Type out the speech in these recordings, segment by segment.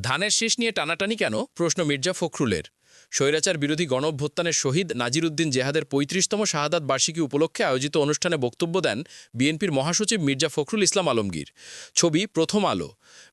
ধানের শীষ নিয়ে টানাটানি কেন প্রশ্ন মির্জা ফখরুলের। স্বৈরাচার বিরোধী গণঅভ্যুত্থানের শহীদ নাজিরউদ্দিন জেহাদের ৩৫তম শাহাদাত বার্ষিকী উপলক্ষে আয়োজিত অনুষ্ঠানে বক্তব্য দেন বিএনপির মহাসচিব মির্জা ফখরুল ইসলাম আলমগীর। ছবি প্রথম আলো।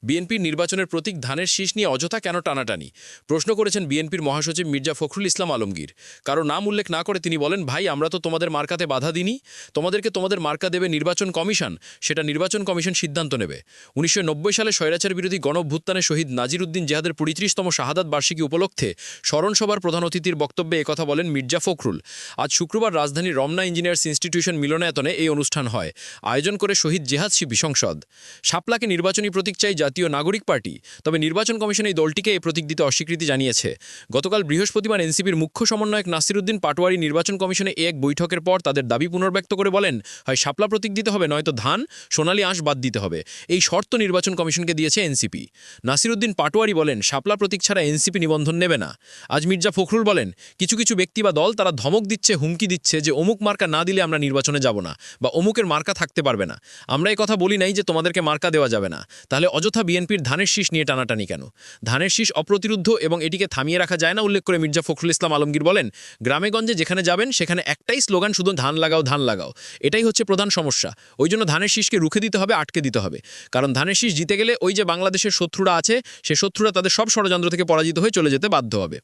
বিএনপির নির্বাচনের প্রতীক ধানের শীষ নিয়ে অযথা কেন টানাটানি প্রশ্ন করেছেন বিএনপির মহাসচিব মির্জা ফখরুল ইসলাম আলমগীর। কারো নাম উল্লেখ না করে তিনি বলেন, ভাই, আমরা তো তোমাদের মার্কাতে বাধা দিইনি। তোমাদেরকে তোমাদের মার্কা দেবে নির্বাচন কমিশন, সেটা নির্বাচন কমিশন সিদ্ধান্ত নেবে। ১৯৯০ সালে স্বৈরাচার বিরোধী গণঅভ্যুত্থানের শহীদ নাজিরউদ্দিন জেহাদের ৩৫তম শাহাদাত বার্ষিকী উপলক্ষে স্মরণসভার প্রধান অতিথির বক্তব্যে একথা বলেন মির্জা ফখরুল। আজ শুক্রবার রাজধানীর রমনা ইঞ্জিনিয়ার্স ইনস্টিটিউশন মিলনায়তনে এই অনুষ্ঠান হয়। আয়োজন করে শহীদ জেহাদ শিল্পী সংসদ। শাপলাকে নির্বাচনী প্রতীক চাই জাতীয় নাগরিক পার্টি, তবে নির্বাচন কমিশন এই দলটিকে এই প্রতীক দিতে অস্বীকৃতি জানিয়েছে। গতকাল বৃহস্পতিবার এনসিপির মুখ্য সমন্বয়ক নাসিরউদ্দিন পাটোয়ারি নির্বাচন কমিশনে এক বৈঠকের পর তাদের দাবি পুনর্ব্যক্ত করে বলেন, হয় শাপলা প্রতীক দিতে হবে, নয়তো ধান সোনালী আঁশ বাদ দিতে হবে। এই শর্ত নির্বাচন কমিশনকে দিয়েছে এনসিপি। নাসিরউদ্দিন পাটোয়ারি বলেন, শাপলা প্রতীক ছাড়া এনসিপি নিবন্ধন নেবে না। আজ মির্জা ফখরুল বলেন, কিছু কিছু ব্যক্তি বা দল তারা ধমক দিচ্ছে, হুমকি দিচ্ছে যে অমুক মার্কা না দিলে আমরা নির্বাচনে যাব না, বা অমুকের মার্কা থাকতে পারবে না। আমরা এই কথা বলি নাই যে তোমাদেরকে মার্কা দেওয়া যাবে না। তাহলে অযথা বিএনপির ধানের শীষ নিয়ে টানাটানি কেন? ধানের শীষ অপ্রতিরুদ্ধ এবং এটিকে থামিয়ে রাখা যায় না উল্লেখ করে মির্জা ফখরুল ইসলাম আলমগীর বলেন, গ্রামেগঞ্জে যেখানে যাবেন সেখানে একটাই স্লোগান, শুধু ধান লাগাও ধান লাগাও। এটাই হচ্ছে প্রধান সমস্যা। ওই জন্য ধানের শীষকে রুখে দিতে হবে, আটকে দিতে হবে। কারণ ধানের শীষ জিতে গেলে ওই যে বাংলাদেশের শত্রুরা আছে, সে শত্রুরা তাদের সব ষড়যন্ত্র থেকে পরাজিত হয়ে চলে যেতে বাধ্য হবে।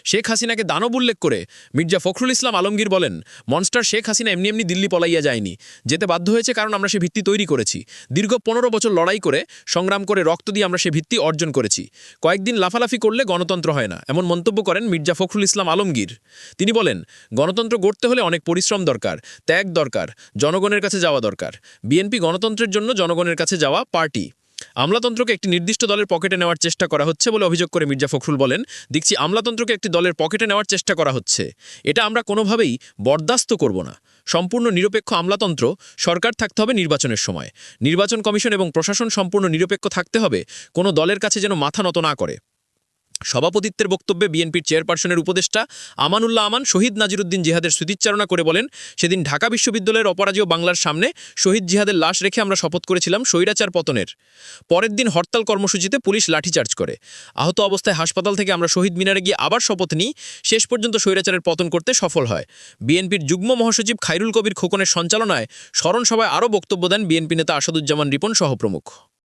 শেখ হাসিনাকে দানব উল্লেখ করে মির্জা ফখরুল ইসলাম আলমগীর বলেন, মনস্টার শেখ হাসিনা এমনি এমনি দিল্লি পলাইয়া যায়নি, যেতে বাধ্য হয়েছে কারণ আমরা সে ভিত্তি তৈরি করেছি। দীর্ঘ ১৫ বছর লড়াই করে, সংগ্রাম করে, রক্ত দিয়ে আমরা সে ভিত্তি অর্জন করেছি। কয়েকদিন লাফালাফি করলে গণতন্ত্র হয় না, এমন মন্তব্য করেন মির্জা ফখরুল ইসলাম আলমগীর। তিনি বলেন, গণতন্ত্র গড়তে হলে অনেক পরিশ্রম দরকার, ত্যাগ দরকার, জনগণের কাছে যাওয়া দরকার। বিএনপি গণতন্ত্রের জন্য জনগণের কাছে যাওয়া পার্টি। আমলাতন্ত্রকে একটি নির্দিষ্ট দলের পকেটে নেওয়ার চেষ্টা করা হচ্ছে বলে অভিযোগ করে মির্জা ফখরুল বলেন, দেখছি আমলাতন্ত্রকে একটি দলের পকেটে নেওয়ার চেষ্টা করা হচ্ছে। এটা আমরা কোনোভাবেই বরদাস্ত করব না। সম্পূর্ণ নিরপেক্ষ আমলাতন্ত্র, সরকার থাকতে হবে নির্বাচনের সময়। নির্বাচন কমিশন এবং প্রশাসন সম্পূর্ণ নিরপেক্ষ থাকতে হবে, কোনো দলের কাছে যেন মাথা নত না করে। সভাপতিত্বের বক্তব্যে বিএনপির চেয়ারপারসনের উপদেষ্টা আমানুল্লাহ আমান শহীদ নাজিরউদ্দিন জিহাদের স্মৃতিচারণা করে বলেন, সেদিন ঢাকা বিশ্ববিদ্যালয়ের অপরাজেয় বাংলার সামনে শহীদ জিহাদের লাশ রেখে আমরা শপথ করেছিলাম স্বৈরাচার পতনের। পরের দিন হরতাল কর্মসূচিতে পুলিশ লাঠিচার্জ করে। আহত অবস্থায় হাসপাতাল থেকে আমরা শহীদ মিনারে গিয়ে আবার শপথ নিই, শেষ পর্যন্ত স্বৈরাচারের পতন করতে সফল হয়। বিএনপির যুগ্ম মহাসচিব খায়রুল কবির খোকনের সঞ্চালনায় স্মরণ সভায় আরও বক্তব্য দেন বিএনপি নেতা আসাদুজ্জামান রিপন সহ প্রমুখ।